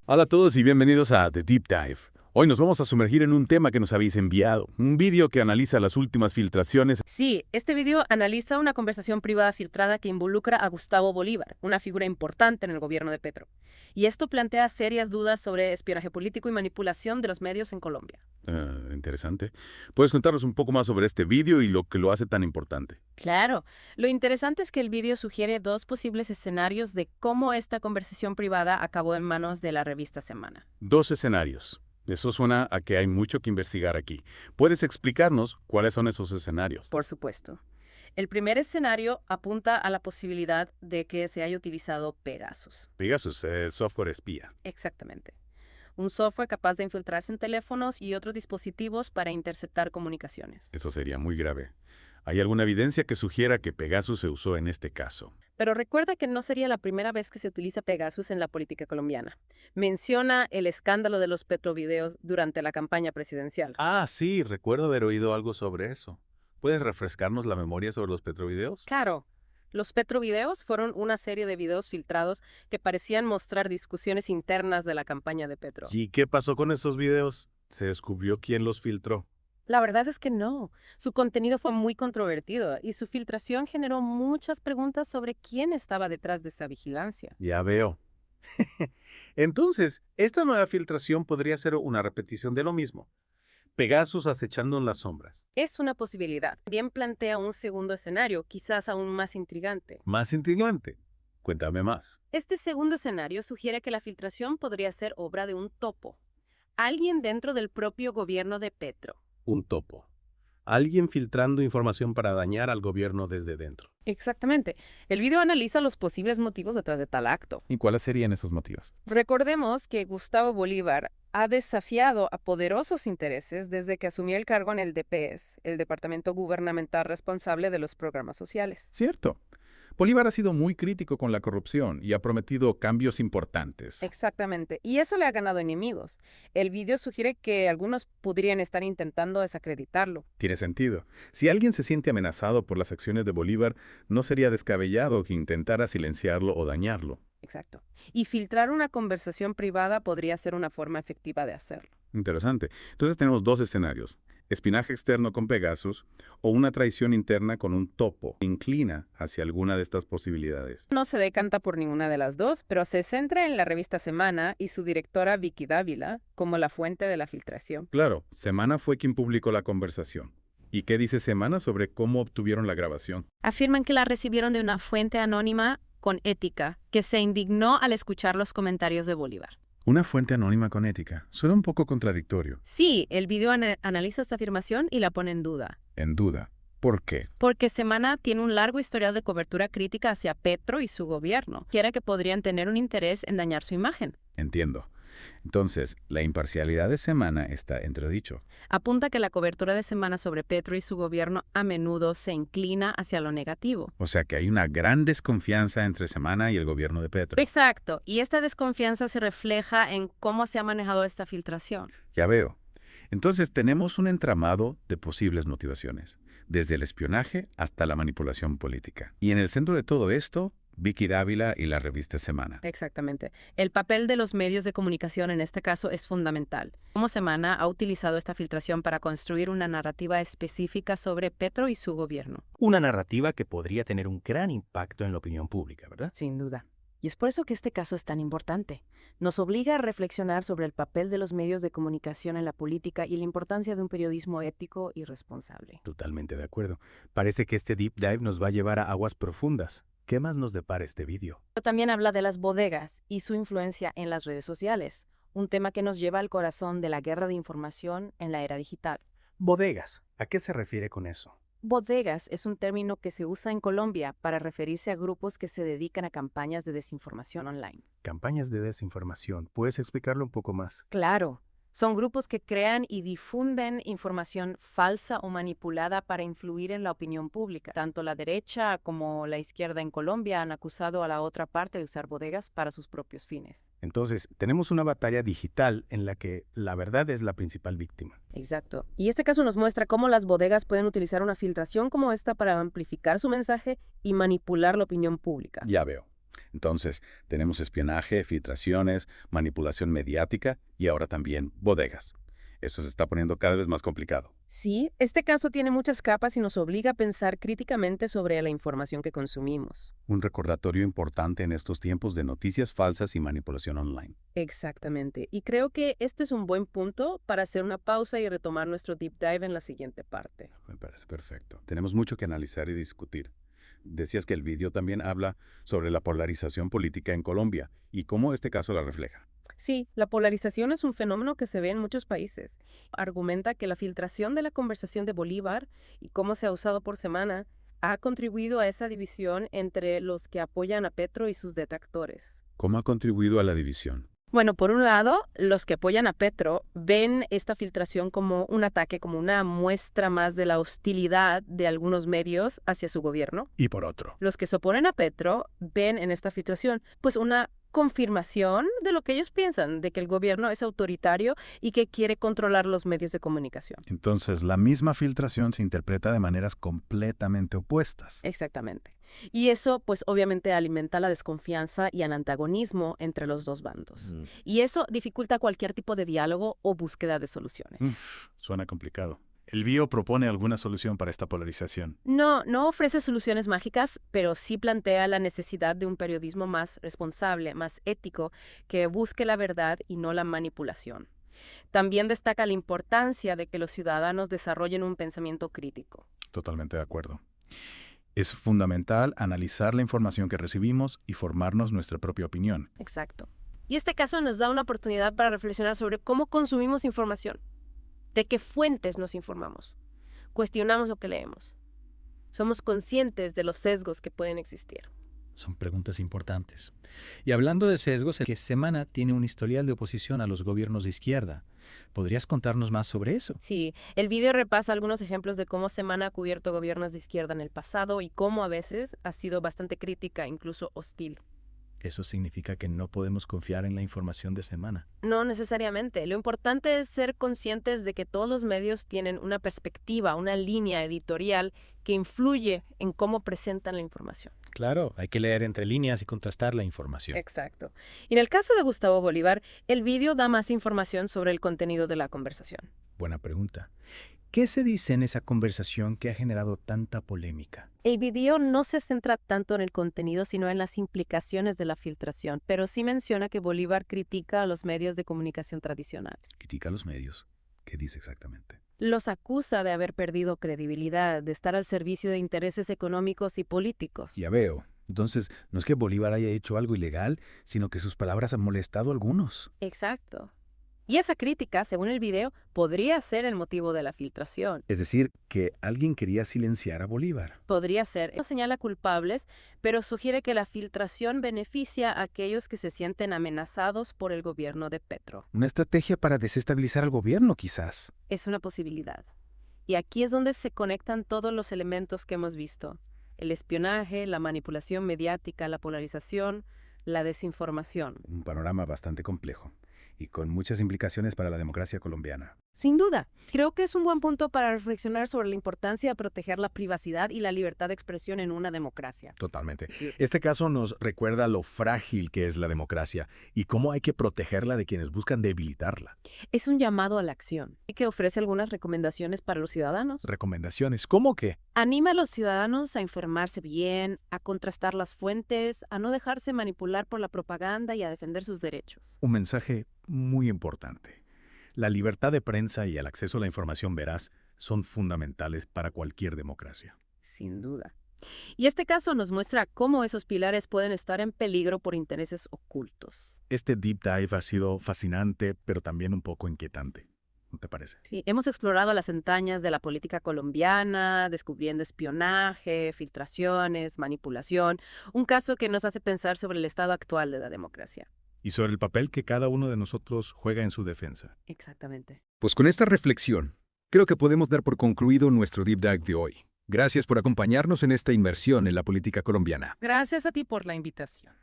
Hola a todos y bienvenidos a The Deep Dive. Hoy nos vamos a sumergir en un tema que nos habéis enviado, un vídeo que analiza las últimas filtraciones. Sí, este video analiza una conversación privada filtrada que involucra a Gustavo Bolívar, una figura importante en el gobierno de Petro. Y esto plantea serias dudas sobre espionaje político y manipulación de los medios en Colombia. Interesante. ¿Puedes contarnos un poco más sobre este vídeo y lo que lo hace tan importante? Claro, lo interesante es que el video sugiere dos posibles escenarios de cómo esta conversación privada acabó en manos de la revista Semana. Dos escenarios. Eso suena a que hay mucho que investigar aquí. ¿Puedes explicarnos cuáles son esos escenarios? Por supuesto. El primer escenario apunta a la posibilidad de que se haya utilizado Pegasus. Pegasus, software espía. Exactamente. Un software capaz de infiltrarse en teléfonos y otros dispositivos para interceptar comunicaciones. Eso sería muy grave. ¿Hay alguna evidencia que sugiera que Pegasus se usó en este caso? Pero recuerda que no sería la primera vez que se utiliza Pegasus en la política colombiana. Menciona el escándalo de los petrovideos durante la campaña presidencial. Ah, sí, recuerdo haber oído algo sobre eso. ¿Puedes refrescarnos la memoria sobre los petrovideos? Claro, los petrovideos fueron una serie de videos filtrados que parecían mostrar discusiones internas de la campaña de Petro. ¿Y qué pasó con esos videos? ¿Se descubrió quién los filtró? La verdad es que no. Su contenido fue muy controvertido y su filtración generó muchas preguntas sobre quién estaba detrás de esa vigilancia. Ya veo. Entonces, esta nueva filtración podría ser una repetición de lo mismo. Pegasus acechando en las sombras. Es una posibilidad. Bien plantea un segundo escenario, quizás aún más intrigante. Más intrigante. Cuéntame más. Este segundo escenario sugiere que la filtración podría ser obra de un topo, alguien dentro del propio gobierno de Petro. Un topo. Alguien filtrando información para dañar al gobierno desde dentro. Exactamente. El video analiza los posibles motivos detrás de tal acto. ¿Y cuáles serían esos motivos? Recordemos que Gustavo Bolívar ha desafiado a poderosos intereses desde que asumió el cargo en el DPS, el Departamento Gubernamental responsable de los programas sociales. Cierto. Bolívar ha sido muy crítico con la corrupción y ha prometido cambios importantes. Exactamente. Y eso le ha ganado enemigos. El video sugiere que algunos podrían estar intentando desacreditarlo. Tiene sentido. Si alguien se siente amenazado por las acciones de Bolívar, no sería descabellado que intentara silenciarlo o dañarlo. Exacto. Y filtrar una conversación privada podría ser una forma efectiva de hacerlo. Interesante. Entonces tenemos dos escenarios. Espionaje externo con Pegasus o una traición interna con un topo. Inclina hacia alguna de estas posibilidades. No se decanta por ninguna de las dos, pero se centra en la revista Semana y su directora Vicky Dávila como la fuente de la filtración. Claro, Semana fue quien publicó la conversación. ¿Y qué dice Semana sobre cómo obtuvieron la grabación? Afirman que la recibieron de una fuente anónima con ética, que se indignó al escuchar los comentarios de Bolívar. Una fuente anónima con ética. Suena un poco contradictorio. Sí, el video analiza esta afirmación y la pone en duda. En duda. ¿Por qué? Porque Semana tiene un largo historial de cobertura crítica hacia Petro y su gobierno. Quiere que podrían tener un interés en dañar su imagen. Entiendo. Entonces, la imparcialidad de Semana está entredicho. Apunta que la cobertura de Semana sobre Petro y su gobierno a menudo se inclina hacia lo negativo. O sea que hay una gran desconfianza entre Semana y el gobierno de Petro. Exacto, y esta desconfianza se refleja en cómo se ha manejado esta filtración. Ya veo. Entonces tenemos un entramado de posibles motivaciones, desde el espionaje hasta la manipulación política. Y en el centro de todo esto, Vicky Dávila y la revista Semana. Exactamente. El papel de los medios de comunicación en este caso es fundamental. Cómo Semana ha utilizado esta filtración para construir una narrativa específica sobre Petro y su gobierno. Una narrativa que podría tener un gran impacto en la opinión pública, ¿verdad? Sin duda. Y es por eso que este caso es tan importante. Nos obliga a reflexionar sobre el papel de los medios de comunicación en la política y la importancia de un periodismo ético y responsable. Totalmente de acuerdo. Parece que este deep dive nos va a llevar a aguas profundas. ¿Qué más nos depara este vídeo? Pero también habla de las bodegas y su influencia en las redes sociales, un tema que nos lleva al corazón de la guerra de información en la era digital. Bodegas. ¿A qué se refiere con eso? Bodegas es un término que se usa en Colombia para referirse a grupos que se dedican a campañas de desinformación online. Campañas de desinformación. ¿Puedes explicarlo un poco más? Claro, son grupos que crean y difunden información falsa o manipulada para influir en la opinión pública. Tanto la derecha como la izquierda en Colombia han acusado a la otra parte de usar bodegas para sus propios fines. Entonces, tenemos una batalla digital en la que la verdad es la principal víctima. Exacto. Y este caso nos muestra cómo las bodegas pueden utilizar una filtración como esta para amplificar su mensaje y manipular la opinión pública. Ya veo. Entonces, tenemos espionaje, filtraciones, manipulación mediática y ahora también bodegas. Eso se está poniendo cada vez más complicado. Sí, este caso tiene muchas capas y nos obliga a pensar críticamente sobre la información que consumimos. Un recordatorio importante en estos tiempos de noticias falsas y manipulación online. Exactamente. Y creo que este es un buen punto para hacer una pausa y retomar nuestro deep dive en la siguiente parte. Me parece perfecto. Tenemos mucho que analizar y discutir. Decías que el vídeo también habla sobre la polarización política en Colombia y cómo este caso la refleja. Sí, la polarización es un fenómeno que se ve en muchos países. Argumenta que la filtración de la conversación de Bolívar y cómo se ha usado por semana ha contribuido a esa división entre los que apoyan a Petro y sus detractores. ¿Cómo ha contribuido a la división? Bueno, por un lado, los que apoyan a Petro ven esta filtración como un ataque, como una muestra más de la hostilidad de algunos medios hacia su gobierno. Y por otro, Los que se oponen a Petro ven en esta filtración pues una confirmación de lo que ellos piensan, de que el gobierno es autoritario y que quiere controlar los medios de comunicación. entonces la misma filtración se interpreta de maneras completamente opuestas. Exactamente. Y eso pues obviamente alimenta la desconfianza y el antagonismo entre los dos bandos. Y eso dificulta cualquier tipo de diálogo o búsqueda de soluciones. Suena complicado. ¿El bio propone alguna solución para esta polarización? No ofrece soluciones mágicas, pero sí plantea la necesidad de un periodismo más responsable, más ético, que busque la verdad y no la manipulación. También destaca la importancia de que los ciudadanos desarrollen un pensamiento crítico. Totalmente de acuerdo. Es fundamental analizar la información que recibimos y formarnos nuestra propia opinión. Exacto. Y este caso nos da una oportunidad para reflexionar sobre cómo consumimos información, de qué fuentes nos informamos, cuestionamos lo que leemos. Somos conscientes de los sesgos que pueden existir. Son preguntas importantes. Y hablando de sesgos, que Semana tiene un historial de oposición a los gobiernos de izquierda. ¿Podrías contarnos más sobre eso? Sí, el video repasa algunos ejemplos de cómo Semana ha cubierto gobiernos de izquierda en el pasado y cómo a veces ha sido bastante crítica, incluso hostil. Eso significa que no podemos confiar en la información de Semana. No necesariamente. Lo importante es ser conscientes de que todos los medios tienen una perspectiva, una línea editorial que influye en cómo presentan la información. Claro, hay que leer entre líneas y contrastar la información. Exacto. Y en el caso de Gustavo Bolívar, el vídeo da más información sobre el contenido de la conversación. Buena pregunta. ¿Qué se dice en esa conversación que ha generado tanta polémica? El video no se centra tanto en el contenido, sino en las implicaciones de la filtración, pero sí menciona que Bolívar critica a los medios de comunicación tradicional. Critica a los medios. ¿Qué dice exactamente? Los acusa de haber perdido credibilidad, de estar al servicio de intereses económicos y políticos. Ya veo. Entonces, no es que Bolívar haya hecho algo ilegal, sino que sus palabras han molestado a algunos. Exacto. Y esa crítica, según el video, podría ser el motivo de la filtración. Es decir, que alguien quería silenciar a Bolívar. Podría ser. No señala culpables, pero sugiere que la filtración beneficia a aquellos que se sienten amenazados por el gobierno de Petro. Una estrategia para desestabilizar al gobierno, quizás. Es una posibilidad. Y aquí es donde se conectan todos los elementos que hemos visto. El espionaje, la manipulación mediática, la polarización, la desinformación. Un panorama bastante complejo y con muchas implicaciones para la democracia colombiana. Sin duda. Creo que es un buen punto para reflexionar sobre la importancia de proteger la privacidad y la libertad de expresión en una democracia. Totalmente. Este caso nos recuerda lo frágil que es la democracia y cómo hay que protegerla de quienes buscan debilitarla. Es un llamado a la acción y que ofrece algunas recomendaciones para los ciudadanos. Recomendaciones, ¿cómo qué? Anima a los ciudadanos a informarse bien, a contrastar las fuentes, a no dejarse manipular por la propaganda y a defender sus derechos. Un mensaje muy importante. La libertad de prensa y el acceso a la información veraz son fundamentales para cualquier democracia. Sin duda. Y este caso nos muestra cómo esos pilares pueden estar en peligro por intereses ocultos. Este deep dive ha sido fascinante, pero también un poco inquietante. ¿No te parece? Sí, hemos explorado las entrañas de la política colombiana, descubriendo espionaje, filtraciones, manipulación, un caso que nos hace pensar sobre el estado actual de la democracia. Y sobre el papel que cada uno de nosotros juega en su defensa. Exactamente. Pues con esta reflexión, creo que podemos dar por concluido nuestro Deep Dive de hoy. Gracias por acompañarnos en esta inmersión en la política colombiana. Gracias a ti por la invitación.